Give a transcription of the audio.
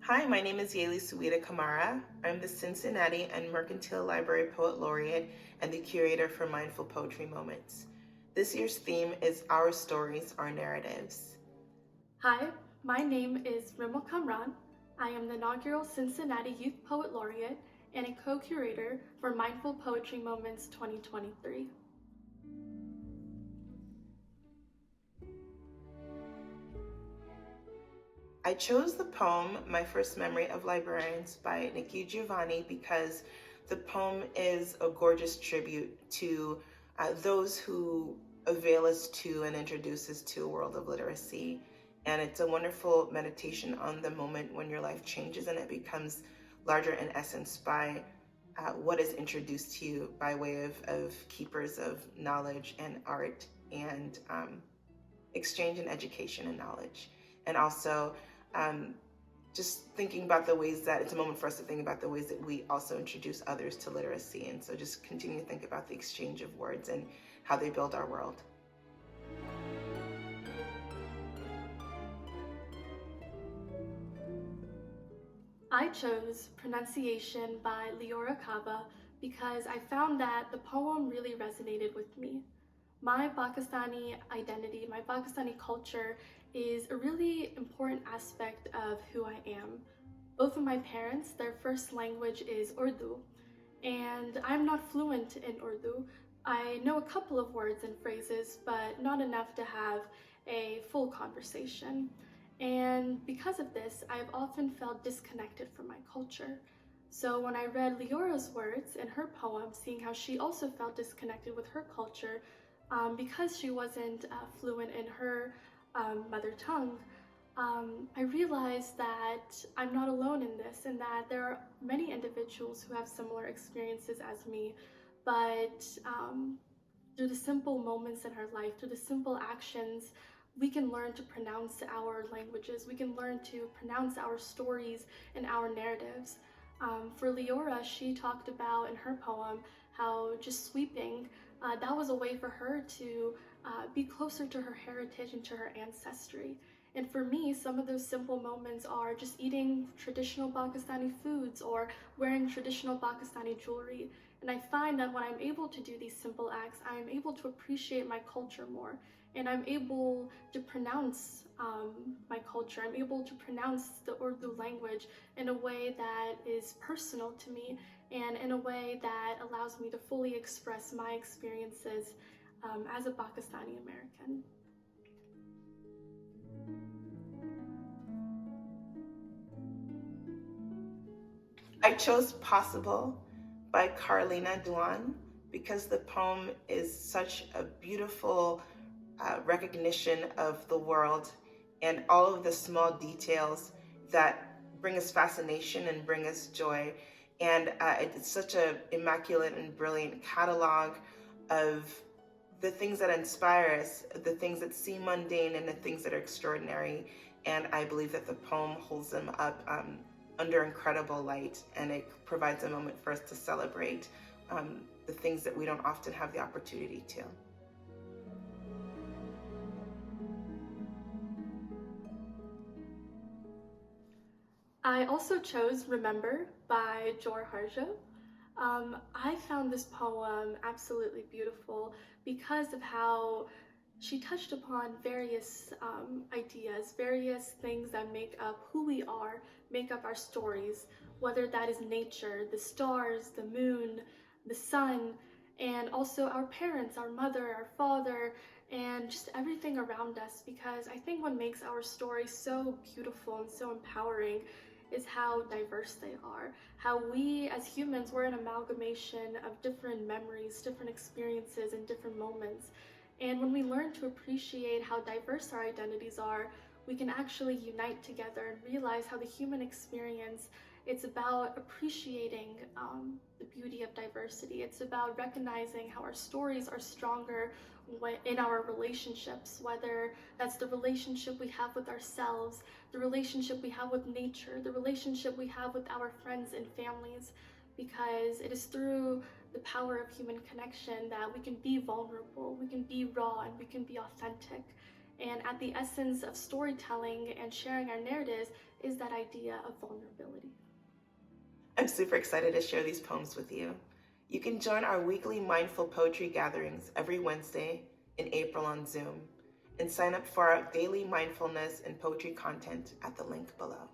Hi, my name is Yalie Kamara. I'm the Cincinnati and Mercantile Library Poet Laureate and the curator for Mindful Poetry Moments. This year's theme is Our Stories, Our Narratives. Hi, my name is Rimel Kamran. I am the inaugural Cincinnati Youth Poet Laureate and a co-curator for Mindful Poetry Moments 2023. I chose the poem My First Memory of Librarians by Nikki Giovanni because the poem is a gorgeous tribute to those who avail us to and introduce us to a world of literacy. And it's a wonderful meditation on the moment when your life changes and it becomes larger in essence by what is introduced to you by way of keepers of knowledge and art and exchange and education and knowledge. And also just thinking about the ways that it's a moment for us to think about the ways that we also introduce others to literacy. And so just continue to think about the exchange of words and how they build our world. I chose Pronunciation by Leora Kava because I found that the poem really resonated with me. My Pakistani identity, my Pakistani culture is a really important aspect of who I am. Both of my parents, their first language is Urdu, and I'm not fluent in Urdu. I know a couple of words and phrases, but not enough to have a full conversation. And because of this, I've often felt disconnected from my culture. So when I read Leora's words in her poem, seeing how she also felt disconnected with her culture, because she wasn't fluent in her mother tongue, I realized that I'm not alone in this and that there are many individuals who have similar experiences as me, but through the simple moments in her life, through the simple actions, we can learn to pronounce our languages, we can learn to pronounce our stories and our narratives. For Leora, she talked about in her poem how just sweeping, that was a way for her to be closer to her heritage and to her ancestry. And for me, some of those simple moments are just eating traditional Pakistani foods or wearing traditional Pakistani jewelry. And I find that when I'm able to do these simple acts, I am able to appreciate my culture more. And I'm able to pronounce my culture. I'm able to pronounce the Urdu language in a way that is personal to me and in a way that allows me to fully express my experiences as a Pakistani American. I chose Possible by Carlina Duan because the poem is such a beautiful recognition of the world and all of the small details that bring us fascination and bring us joy. And it's such an immaculate and brilliant catalog of the things that inspire us, the things that seem mundane and the things that are extraordinary. And I believe that the poem holds them up under incredible light, and it provides a moment for us to celebrate the things that we don't often have the opportunity to. I also chose Remember by Joy Harjo. I found this poem absolutely beautiful because of how she touched upon various ideas, various things that make up who we are, make up our stories, whether that is nature, the stars, the moon, the sun, and also our parents, our mother, our father, and just everything around us. Because I think what makes our story so beautiful and so empowering is how diverse they are. How we as humans, we're an amalgamation of different memories, different experiences, and different moments. And when we learn to appreciate how diverse our identities are, we can actually unite together and realize how the human experience, it's about appreciating the beauty of diversity. It's about recognizing how our stories are stronger in our relationships, whether that's the relationship we have with ourselves, the relationship we have with nature, the relationship we have with our friends and families, because it is through the power of human connection that we can be vulnerable, we can be raw, and we can be authentic. And at the essence of storytelling and sharing our narratives is that idea of vulnerability. I'm super excited to share these poems with you. You can join our weekly mindful poetry gatherings every Wednesday in April on Zoom, and sign up for our daily mindfulness and poetry content at the link below.